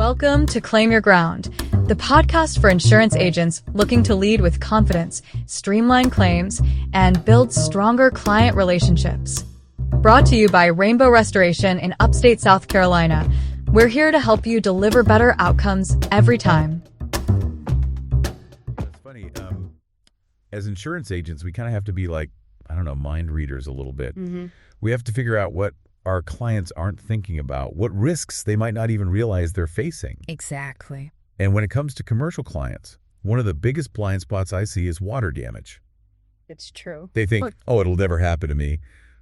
Welcome to Claim Your Ground, the podcast for insurance agents looking to lead with confidence, streamline claims, and build stronger client relationships. Brought to you by Rainbow Restoration in upstate South Carolina. We're here to help you deliver better outcomes every time. It's funny. As insurance agents, we kind of have to be like, mind readers a little bit. We have to figure out what our clients aren't thinking about, what risks they might not even realize they're facing. Exactly. And when it comes to commercial clients, one of the biggest blind spots I see is water damage. It's true. They think, it'll never happen to me.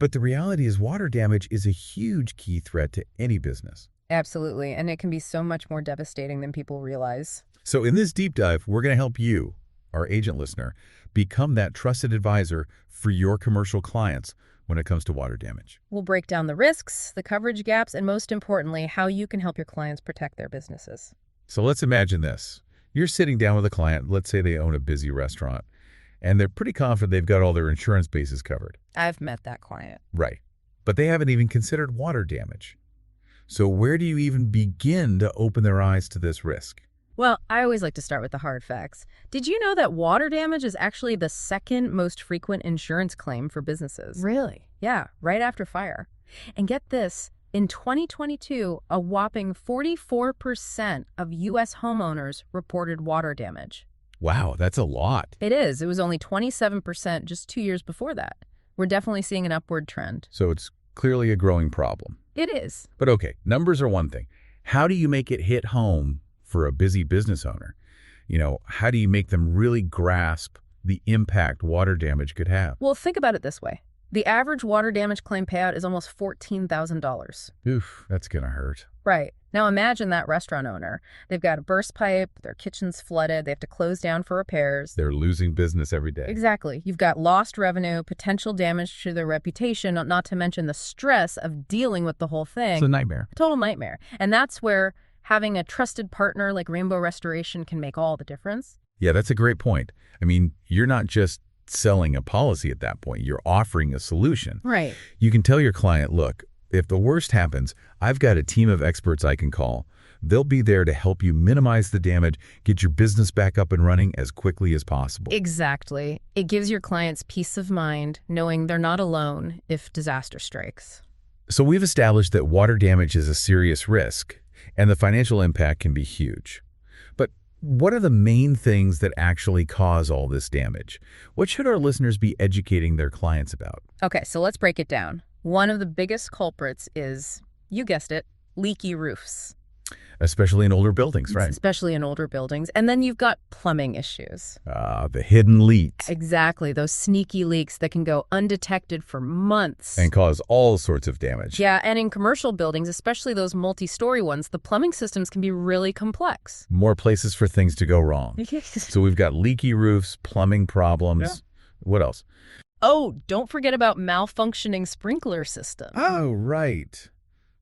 But the reality is water damage is a huge key threat to any business. Absolutely. And it can be so much more devastating than people realize. So in this deep dive, we're going to help you, our agent listener, become that trusted advisor for your commercial clients when it comes to water damage. We'll break down the risks, the coverage gaps, and most importantly, how you can help your clients protect their businesses. So let's imagine this. You're sitting down with a client, let's say they own a busy restaurant, and they're pretty confident they've got all their insurance bases covered. I've met that client. Right. But they haven't even considered water damage. So where do you even begin to open their eyes to this risk? Well, I always like to start with the hard facts. Did you know that water damage is actually the second most frequent insurance claim for businesses? Really? Yeah, right after fire. And get this, in 2022, a whopping 44% of U.S. homeowners reported water damage. Wow, that's a lot. It is. It was only 27% just 2 years before that. We're definitely seeing an upward trend. So it's clearly a growing problem. It is. But okay, numbers are one thing. How do you make it hit home for a busy business owner? How do you make them really grasp the impact water damage could have? Well, think about it this way. The average water damage claim payout is almost $14,000. Oof, that's going to hurt. Right. Now imagine that restaurant owner. They've got a burst pipe, their kitchen's flooded, they have to close down for repairs. They're losing business every day. Exactly. You've got lost revenue, potential damage to their reputation, not to mention the stress of dealing with the whole thing. It's a nightmare. A total nightmare. And that's where having a trusted partner like Rainbow Restoration can make all the difference. Yeah, that's a great point. You're not just selling a policy at that point. You're offering a solution. Right. You can tell your client, look, if the worst happens, I've got a team of experts I can call. They'll be there to help you minimize the damage, get your business back up and running as quickly as possible. Exactly. It gives your clients peace of mind knowing they're not alone if disaster strikes. So we've established that water damage is a serious risk, and the financial impact can be huge. But what are the main things that actually cause all this damage? What should our listeners be educating their clients about? Okay, so let's break it down. One of the biggest culprits is, you guessed it, leaky roofs. Especially in older buildings, right? Especially in older buildings. And then you've got plumbing issues. The hidden leaks. Exactly, those sneaky leaks that can go undetected for months. And cause all sorts of damage. Yeah, and in commercial buildings, especially those multi-story ones, the plumbing systems can be really complex. More places for things to go wrong. So we've got leaky roofs, plumbing problems. Yeah. What else? Oh, don't forget about malfunctioning sprinkler systems. Oh, right.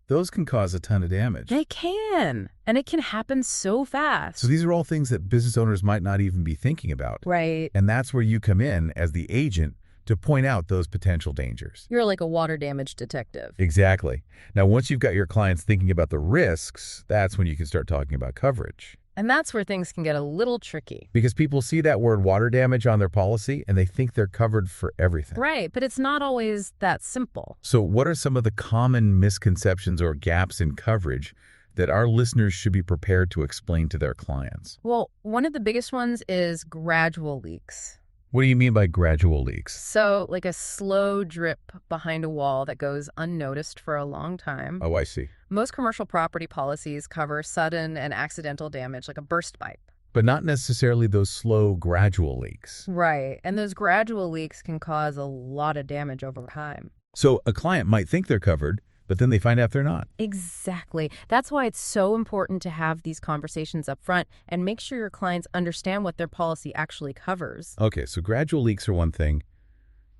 Those can cause a ton of damage. They can. And it can happen so fast. So these are all things that business owners might not even be thinking about. Right. And that's where you come in as the agent to point out those potential dangers. You're like a water damage detective. Exactly. Now, once you've got your clients thinking about the risks, that's when you can start talking about coverage. And that's where things can get a little tricky. Because people see that word water damage on their policy and they think they're covered for everything. Right, but it's not always that simple. So what are some of the common misconceptions or gaps in coverage that our listeners should be prepared to explain to their clients? Well, one of the biggest ones is gradual leaks. What do you mean by gradual leaks? So like a slow drip behind a wall that goes unnoticed for a long time. Oh, I see. Most commercial property policies cover sudden and accidental damage like a burst pipe. But not necessarily those slow, gradual leaks. Right. And those gradual leaks can cause a lot of damage over time. So a client might think they're covered, but then they find out they're not. Exactly. That's why it's so important to have these conversations up front and make sure your clients understand what their policy actually covers. Okay, so gradual leaks are one thing.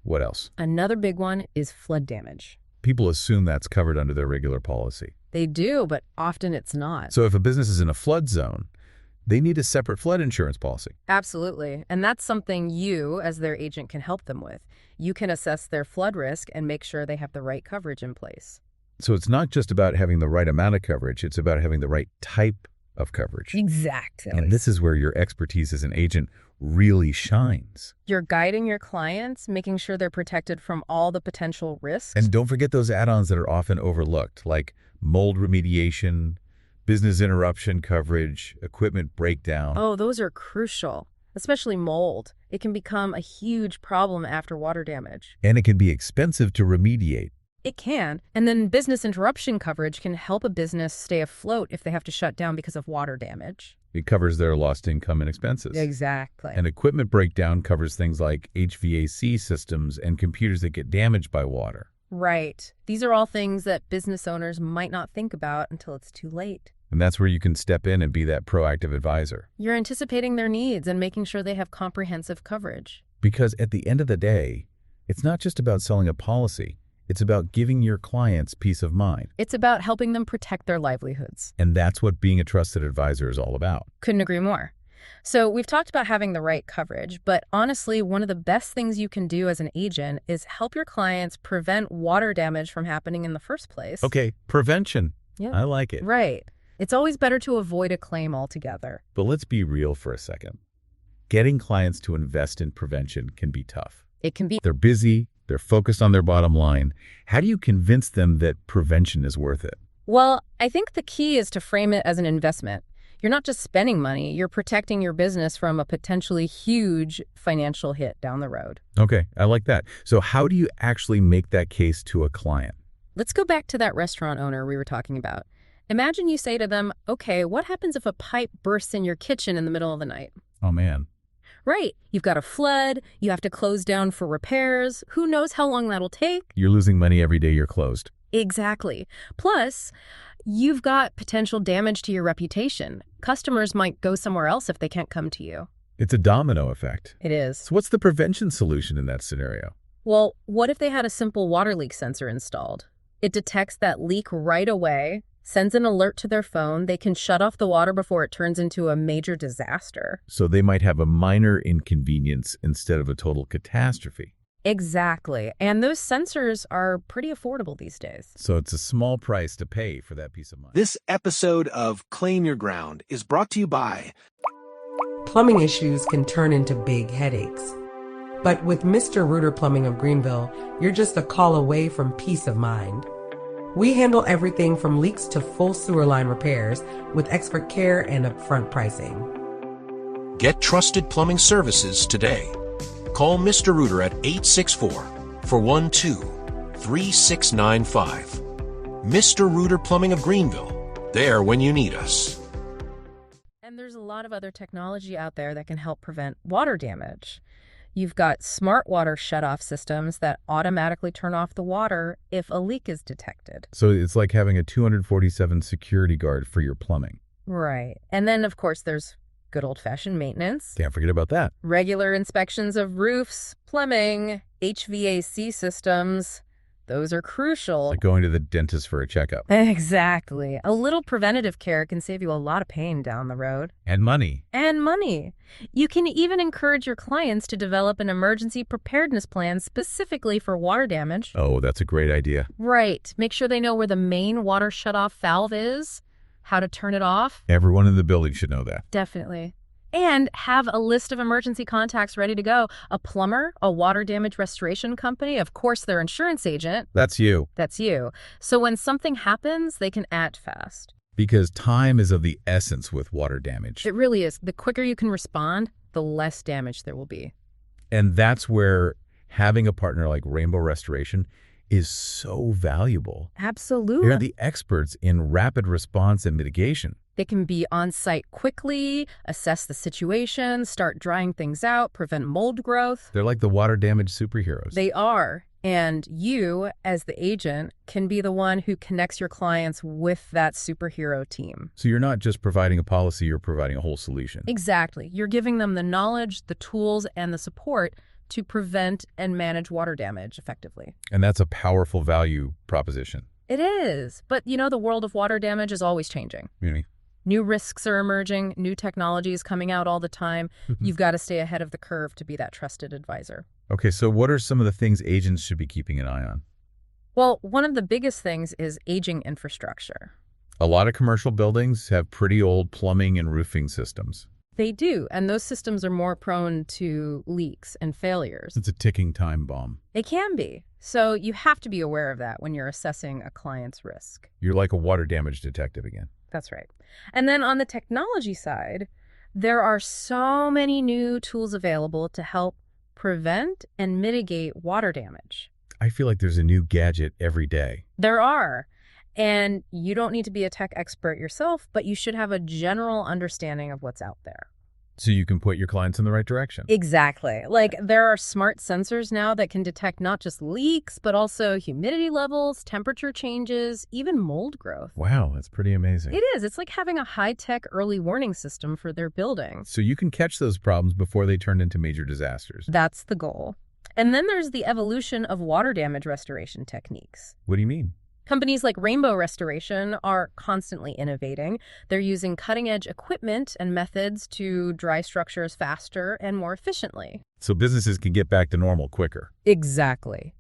What else? Another big one is flood damage. People assume that's covered under their regular policy. They do, but often it's not. So if a business is in a flood zone, they need a separate flood insurance policy. Absolutely. And that's something you, as their agent, can help them with. You can assess their flood risk and make sure they have the right coverage in place. So it's not just about having the right amount of coverage, it's about having the right type of coverage. Exactly. And this is where your expertise as an agent really shines. You're guiding your clients, making sure they're protected from all the potential risks. And don't forget those add-ons that are often overlooked, like mold remediation, business interruption coverage, equipment breakdown. Oh, those are crucial, especially mold. It can become a huge problem after water damage. And it can be expensive to remediate. It can. And then business interruption coverage can help a business stay afloat if they have to shut down because of water damage. It covers their lost income and expenses. Exactly. And equipment breakdown covers things like HVAC systems and computers that get damaged by water. Right. These are all things that business owners might not think about until it's too late. And that's where you can step in and be that proactive advisor. You're anticipating their needs and making sure they have comprehensive coverage. Because at the end of the day, it's not just about selling a policy. It's about giving your clients peace of mind. It's about helping them protect their livelihoods. And that's what being a trusted advisor is all about. Couldn't agree more. So we've talked about having the right coverage, but honestly, one of the best things you can do as an agent is help your clients prevent water damage from happening in the first place. Okay, prevention. Yeah. I like it. Right. It's always better to avoid a claim altogether. But let's be real for a second. Getting clients to invest in prevention can be tough. It can be. They're busy. They're focused on their bottom line. How do you convince them that prevention is worth it? Well, I think the key is to frame it as an investment. You're not just spending money, you're protecting your business from a potentially huge financial hit down the road. Okay, I like that. So how do you actually make that case to a client? Let's go back to that restaurant owner we were talking about. Imagine you say to them, okay, what happens if a pipe bursts in your kitchen in the middle of the night? Oh, man. Right. You've got a flood. You have to close down for repairs. Who knows how long that'll take? You're losing money every day you're closed. Exactly. Plus, you've got potential damage to your reputation. Customers might go somewhere else if they can't come to you. It's a domino effect. It is. So what's the prevention solution in that scenario? Well, what if they had a simple water leak sensor installed? It detects that leak right away, sends an alert to their phone. They can shut off the water before it turns into a major disaster. So they might have a minor inconvenience instead of a total catastrophe. Exactly. And those sensors are pretty affordable these days. So it's a small price to pay for that peace of mind. This episode of Claim Your Ground is brought to you by Plumbing issues can turn into big headaches. But with Mr. Rooter Plumbing of Greenville, you're just a call away from peace of mind. We handle everything from leaks to full sewer line repairs with expert care and upfront pricing. Get trusted plumbing services today. Call Mr. Rooter at 864-412-3695. Mr. Rooter Plumbing of Greenville, there when you need us. And there's a lot of other technology out there that can help prevent water damage. You've got smart water shutoff systems that automatically turn off the water if a leak is detected. So it's like having a 247 security guard for your plumbing. Right. And then, of course, there's good old-fashioned maintenance. Can't forget about that. Regular inspections of roofs, plumbing, HVAC systems. Those are crucial. Like going to the dentist for a checkup. Exactly. A little preventative care can save you a lot of pain down the road. And money. And money. You can even encourage your clients to develop an emergency preparedness plan specifically for water damage. Oh, that's a great idea. Right. Make sure they know where the main water shutoff valve is, how to turn it off. Everyone in the building should know that. Definitely. And have a list of emergency contacts ready to go. A plumber, a water damage restoration company, of course, their insurance agent. That's you. That's you. So when something happens, they can act fast. Because time is of the essence with water damage. It really is. The quicker you can respond, the less damage there will be. And that's where having a partner like Rainbow Restoration is so valuable. Absolutely. They're the experts in rapid response and mitigation. They can be on site quickly, assess the situation, start drying things out, prevent mold growth. They're like the water damage superheroes. They are. And you, as the agent, can be the one who connects your clients with that superhero team. So you're not just providing a policy, you're providing a whole solution. Exactly. You're giving them the knowledge, the tools, and the support to prevent and manage water damage effectively. And that's a powerful value proposition. It is. But, you know, the world of water damage is always changing. Really? New risks are emerging, new technology is coming out all the time. You've got to stay ahead of the curve to be that trusted advisor. Okay, so what are some of the things agents should be keeping an eye on? Well, one of the biggest things is aging infrastructure. A lot of commercial buildings have pretty old plumbing and roofing systems. They do, and those systems are more prone to leaks and failures. It's a ticking time bomb. They can be. So you have to be aware of that when you're assessing a client's risk. You're like a water damage detective again. That's right. And then on the technology side, there are so many new tools available to help prevent and mitigate water damage. I feel like there's a new gadget every day. There are. And you don't need to be a tech expert yourself, but you should have a general understanding of what's out there. So you can point your clients in the right direction. Exactly. Like there are smart sensors now that can detect not just leaks, but also humidity levels, temperature changes, even mold growth. Wow, that's pretty amazing. It is. It's like having a high-tech early warning system for their buildings. So you can catch those problems before they turn into major disasters. That's the goal. And then there's the evolution of water damage restoration techniques. What do you mean? Companies like Rainbow Restoration are constantly innovating. They're using cutting-edge equipment and methods to dry structures faster and more efficiently. So businesses can get back to normal quicker. Exactly.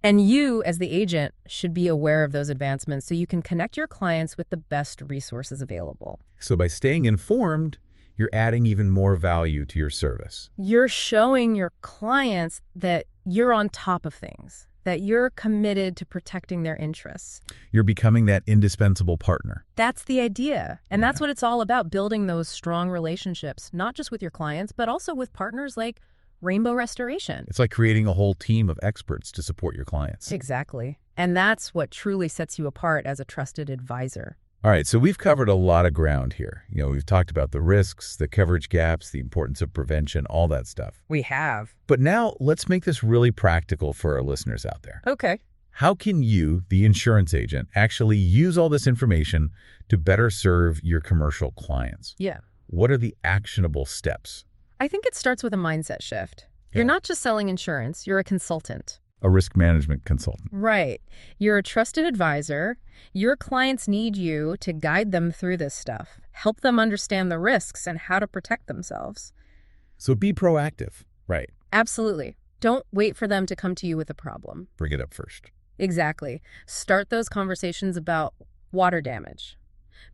And you, as the agent, should be aware of those advancements so you can connect your clients with the best resources available. So by staying informed, you're adding even more value to your service. You're showing your clients that you're on top of things, that you're committed to protecting their interests. You're becoming that indispensable partner. That's the idea. And that's what it's all about, building those strong relationships, not just with your clients, but also with partners like Rainbow Restoration. It's like creating a whole team of experts to support your clients. Exactly. And that's what truly sets you apart as a trusted advisor. All right, so we've covered a lot of ground here. We've talked about the risks, the coverage gaps, the importance of prevention, all that stuff. We have. But now let's make this really practical for our listeners out there. Okay. How can you, the insurance agent, actually use all this information to better serve your commercial clients? Yeah. What are the actionable steps? I think it starts with a mindset shift. Yeah. You're not just selling insurance, you're a consultant. A risk management consultant. Right. You're a trusted advisor. Your clients need you to guide them through this stuff, help them understand the risks and how to protect themselves. So be proactive. Right. Absolutely. Don't wait for them to come to you with a problem. Bring it up first. Exactly. Start those conversations about water damage.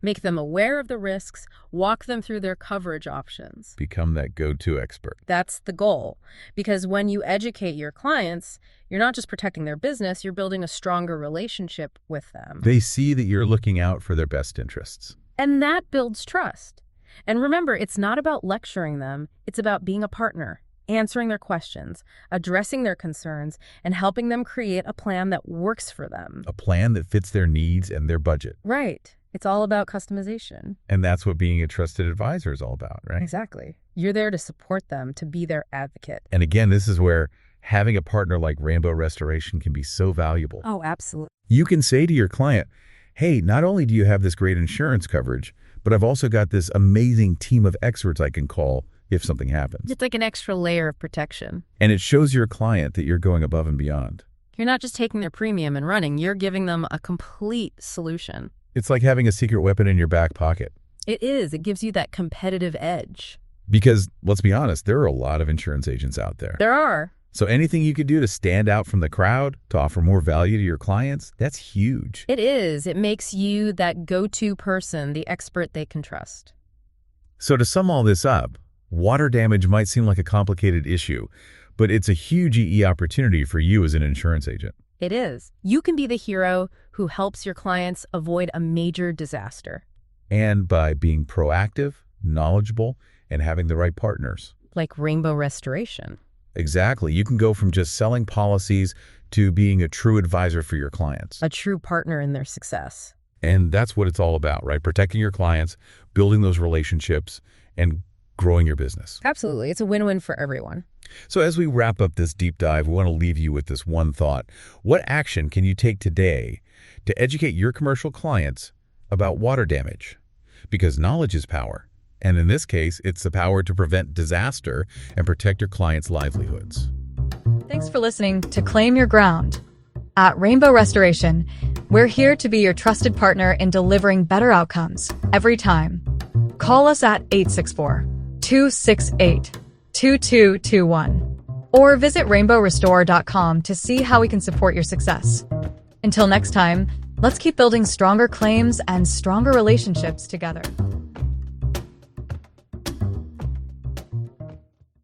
Make them aware of the risks, walk them through their coverage options. Become that go-to expert. That's the goal. Because when you educate your clients, you're not just protecting their business, you're building a stronger relationship with them. They see that you're looking out for their best interests. And that builds trust. And remember, it's not about lecturing them, it's about being a partner, answering their questions, addressing their concerns, and helping them create a plan that works for them. A plan that fits their needs and their budget. Right. It's all about customization. And that's what being a trusted advisor is all about, right? Exactly. You're there to support them, to be their advocate. And again, this is where having a partner like Rainbow Restoration can be so valuable. Oh, absolutely. You can say to your client, hey, not only do you have this great insurance coverage, but I've also got this amazing team of experts I can call if something happens. It's like an extra layer of protection. And it shows your client that you're going above and beyond. You're not just taking their premium and running, you're giving them a complete solution. It's like having a secret weapon in your back pocket. It is. It gives you that competitive edge. Because, let's be honest, there are a lot of insurance agents out there. There are. So anything you could do to stand out from the crowd, to offer more value to your clients, that's huge. It is. It makes you that go-to person, the expert they can trust. So to sum all this up, water damage might seem like a complicated issue, but it's a huge EE opportunity for you as an insurance agent. It is. You can be the hero who helps your clients avoid a major disaster. And by being proactive, knowledgeable, and having the right partners. Like Rainbow Restoration. Exactly. You can go from just selling policies to being a true advisor for your clients. A true partner in their success. And that's what it's all about, right? Protecting your clients, building those relationships, and growing your business. Absolutely. It's a win-win for everyone. So as we wrap up this deep dive, we want to leave you with this one thought. What action can you take today to educate your commercial clients about water damage? Because knowledge is power. And in this case, it's the power to prevent disaster and protect your clients' livelihoods. Thanks for listening to Claim Your Ground. At Rainbow Restoration, we're here to be your trusted partner in delivering better outcomes every time. Call us at 864-268-2221 or visit rainbowrestore.com to see how we can support your success. Until next time, Let's keep building stronger claims and stronger relationships together.